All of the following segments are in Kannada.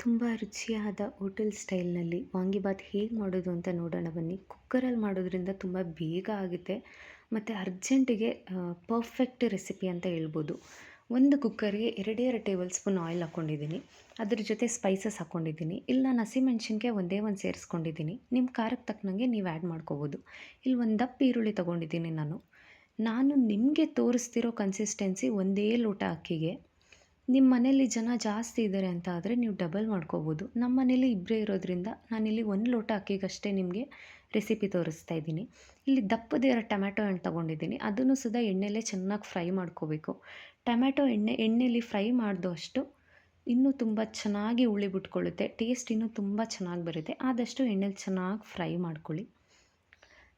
ತುಂಬ ರುಚಿಯಾದ ಹೋಟೆಲ್ ಸ್ಟೈಲ್ನಲ್ಲಿ ವಾಂಗಿಬಾತ್ ಹೇಗೆ ಮಾಡೋದು ಅಂತ ನೋಡೋಣ ಬನ್ನಿ. ಕುಕ್ಕರಲ್ಲಿ ಮಾಡೋದ್ರಿಂದ ತುಂಬ ಬೇಗ ಆಗುತ್ತೆ ಮತ್ತು ಅರ್ಜೆಂಟಿಗೆ ಪರ್ಫೆಕ್ಟ್ ರೆಸಿಪಿ ಅಂತ ಹೇಳ್ಬೋದು. ಒಂದು ಕುಕ್ಕರ್ಗೆ 2 ಟೇಬಲ್ ಸ್ಪೂನ್ ಆಯಿಲ್ ಹಾಕ್ಕೊಂಡಿದ್ದೀನಿ. ಅದ್ರ ಜೊತೆ ಸ್ಪೈಸಸ್ ಹಾಕ್ಕೊಂಡಿದ್ದೀನಿ. ಇಲ್ಲಿ ನಾನು ಹಸಿಮೆಣ್ಸಿನ್ಕಾಯಿ ಒಂದೇ ಒಂದು ಸೇರಿಸ್ಕೊಂಡಿದ್ದೀನಿ. ನಿಮ್ಮ ಖಾರಕ್ಕೆ ತಕ್ಕನಂಗೆ ನೀವು ಆ್ಯಡ್ ಮಾಡ್ಕೋಬೋದು. ಇಲ್ಲಿ ಒಂದು ದಪ್ಪ ಈರುಳ್ಳಿ ತೊಗೊಂಡಿದ್ದೀನಿ ನಾನು ನಿಮಗೆ ತೋರಿಸ್ತಿರೋ ಕನ್ಸಿಸ್ಟೆನ್ಸಿ ಒಂದೇ ಲೋಟ ಅಕ್ಕಿಗೆ. ನಿಮ್ಮ ಮನೇಲಿ ಜನ ಜಾಸ್ತಿ ಇದ್ದಾರೆ ಅಂತ ಆದರೆ ನೀವು ಡಬಲ್ ಮಾಡ್ಕೋಬೋದು. ನಮ್ಮ ಮನೇಲಿ ಇಬ್ಬರೇ ಇರೋದ್ರಿಂದ ನಾನಿಲ್ಲಿ 1 ಲೋಟ ಅಕ್ಕಿಗಷ್ಟೇ ನಿಮಗೆ ರೆಸಿಪಿ ತೋರಿಸ್ತಾ ಇದ್ದೀನಿ. ಇಲ್ಲಿ ದಪ್ಪದಿರೋ ಟೊಮ್ಯಾಟೊ ಹಣ್ಣು ತೊಗೊಂಡಿದ್ದೀನಿ. ಅದನ್ನು ಸುದಾ ಎಣ್ಣೆಲೇ ಚೆನ್ನಾಗಿ ಫ್ರೈ ಮಾಡ್ಕೋಬೇಕು. ಟೊಮ್ಯಾಟೊ ಎಣ್ಣೆಲಿ ಫ್ರೈ ಮಾಡಿದಷ್ಟು ಇನ್ನೂ ತುಂಬ ಚೆನ್ನಾಗಿ ಹುಳಿ ಬಿಟ್ಕೊಳ್ಳುತ್ತೆ. ಟೇಸ್ಟ್ ಇನ್ನೂ ತುಂಬ ಚೆನ್ನಾಗಿ ಬರುತ್ತೆ. ಆದಷ್ಟು ಎಣ್ಣೆಲಿ ಚೆನ್ನಾಗಿ ಫ್ರೈ ಮಾಡ್ಕೊಳ್ಳಿ.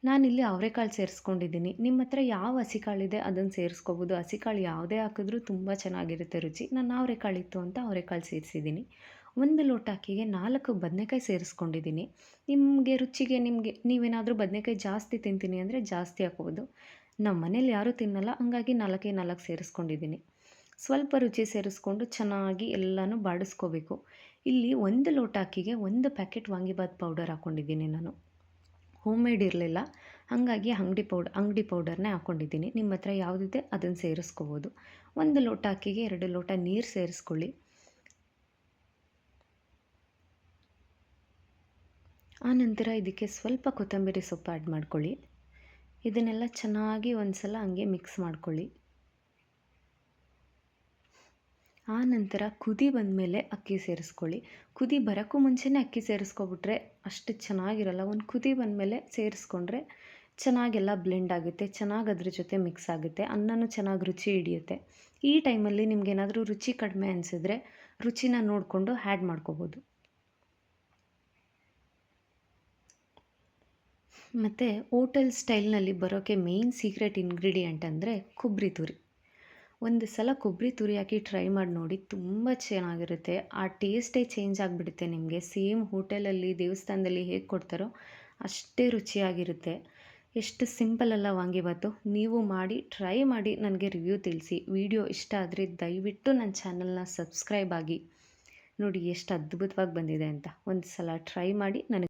ನಾನಿಲ್ಲಿ ಅವರೆಕಾಳು ಸೇರಿಸ್ಕೊಂಡಿದ್ದೀನಿ. ನಿಮ್ಮ ಹತ್ರ ಯಾವ ಹಸಿಕಾಳಿದೆ ಅದನ್ನು ಸೇರಿಸ್ಕೋಬೋದು. ಹಸಿಕಾಳು ಯಾವುದೇ ಹಾಕಿದ್ರೂ ತುಂಬ ಚೆನ್ನಾಗಿರುತ್ತೆ ರುಚಿ. ನಾನು ಅವರೆಕಾಳಿತ್ತು ಅಂತ ಅವರೆಕಾಳು ಸೇರಿಸಿದ್ದೀನಿ. 1 ಲೋಟ ಅಕ್ಕಿಗೆ 4 ಬದನೆಕಾಯಿ ಸೇರಿಸ್ಕೊಂಡಿದ್ದೀನಿ. ನಿಮಗೆ ರುಚಿಗೆ ನೀವೇನಾದರೂ ಬದನೆಕಾಯಿ ಜಾಸ್ತಿ ತಿಂತೀನಿ ಅಂದರೆ ಜಾಸ್ತಿ ಹಾಕ್ಬೋದು. ನಮ್ಮ ಮನೇಲಿ ಯಾರೂ ತಿನ್ನಲ್ಲ, ಹಂಗಾಗಿ 4 ಸೇರಿಸ್ಕೊಂಡಿದ್ದೀನಿ. ಸ್ವಲ್ಪ ರುಚಿ ಸೇರಿಸ್ಕೊಂಡು ಚೆನ್ನಾಗಿ ಎಲ್ಲನೂ ಬಾಡಿಸ್ಕೋಬೇಕು. ಇಲ್ಲಿ 1 ಲೋಟ ಅಕ್ಕಿಗೆ 1 ಪ್ಯಾಕೆಟ್ ವಾಂಗಿಬಾತ್ ಪೌಡರ್ ಹಾಕ್ಕೊಂಡಿದ್ದೀನಿ ನಾನು. ಹೋಮ್ ಮೇಡ್ ಇರಲಿಲ್ಲ, ಹಾಗಾಗಿ ಅಂಗಡಿ ಪೌಡರ್ನೇ ಹಾಕ್ಕೊಂಡಿದ್ದೀನಿ. ನಿಮ್ಮ ಹತ್ರ ಯಾವುದಿದೆ ಅದನ್ನು ಸೇರಿಸ್ಕೋಬೋದು. 1 ಲೋಟ ಅಕ್ಕಿಗೆ 2 ಲೋಟ ನೀರು ಸೇರಿಸ್ಕೊಳ್ಳಿ. ಆನಂತರ ಇದಕ್ಕೆ ಸ್ವಲ್ಪ ಕೊತ್ತಂಬರಿ ಸೊಪ್ಪು ಆ್ಯಡ್ ಮಾಡ್ಕೊಳ್ಳಿ. ಇದನ್ನೆಲ್ಲ ಚೆನ್ನಾಗಿ ಒಂದು ಸಲ ಹಂಗೆ ಮಿಕ್ಸ್ ಮಾಡ್ಕೊಳ್ಳಿ. ಆನಂತರ ಕುದಿ ಬಂದಮೇಲೆ ಅಕ್ಕಿ ಸೇರಿಸ್ಕೊಳ್ಳಿ. ಕುದಿ ಬರೋಕ್ಕೂ ಮುಂಚೆನೇ ಅಕ್ಕಿ ಸೇರಿಸ್ಕೊಬಿಟ್ರೆ ಅಷ್ಟು ಚೆನ್ನಾಗಿರಲ್ಲ. ಒಂದು ಕುದಿ ಬಂದಮೇಲೆ ಸೇರಿಸ್ಕೊಂಡ್ರೆ ಚೆನ್ನಾಗೆಲ್ಲ ಬ್ಲೆಂಡ್ ಆಗುತ್ತೆ, ಚೆನ್ನಾಗಿ ಅದ್ರ ಜೊತೆ ಮಿಕ್ಸ್ ಆಗುತ್ತೆ, ಅನ್ನನೂ ಚೆನ್ನಾಗಿ ರುಚಿ ಹಿಡಿಯುತ್ತೆ. ಈ ಟೈಮಲ್ಲಿ ನಿಮಗೇನಾದರೂ ರುಚಿ ಕಡಿಮೆ ಅನಿಸಿದ್ರೆ ರುಚಿನ ನೋಡಿಕೊಂಡು ಆ್ಯಡ್ ಮಾಡ್ಕೋಬೋದು. ಮತ್ತು ಹೋಟೆಲ್ ಸ್ಟೈಲ್ನಲ್ಲಿ ಬರೋಕ್ಕೆ ಮೇಯ್ನ್ ಸೀಕ್ರೆಟ್ ಇಂಗ್ರೀಡಿಯೆಂಟ್ ಅಂದರೆ ಕೊಬ್ಬರಿ ತುರಿ. ಒಂದು ಸಲ ಕೊಬ್ಬರಿ ತುರಿ ಹಾಕಿ ಟ್ರೈ ಮಾಡಿ ನೋಡಿ, ತುಂಬ ಚೆನ್ನಾಗಿರುತ್ತೆ. ಆ ಟೇಸ್ಟೇ ಚೇಂಜ್ ಆಗಿಬಿಡುತ್ತೆ ನಿಮಗೆ. ಸೇಮ್ ಹೋಟೆಲಲ್ಲಿ ದೇವಸ್ಥಾನದಲ್ಲಿ ಹೇಗೆ ಕೊಡ್ತಾರೋ ಅಷ್ಟೇ ರುಚಿಯಾಗಿರುತ್ತೆ. ಎಷ್ಟು ಸಿಂಪಲ್ ಅಲ್ಲ ವಾಂಗಿಬಾತು. ನೀವು ಮಾಡಿ ಟ್ರೈ ಮಾಡಿ ನನಗೆ ರಿವ್ಯೂ ತಿಳಿಸಿ. ವಿಡಿಯೋ ಇಷ್ಟ ಆದರೆ ದಯವಿಟ್ಟು ನನ್ನ ಚಾನಲ್ನ ಸಬ್ಸ್ಕ್ರೈಬ್ ಆಗಿ. ನೋಡಿ ಎಷ್ಟು ಅದ್ಭುತವಾಗಿ ಬಂದಿದೆ ಅಂತ. ಒಂದು ಸಲ ಟ್ರೈ ಮಾಡಿ ನನಗೆ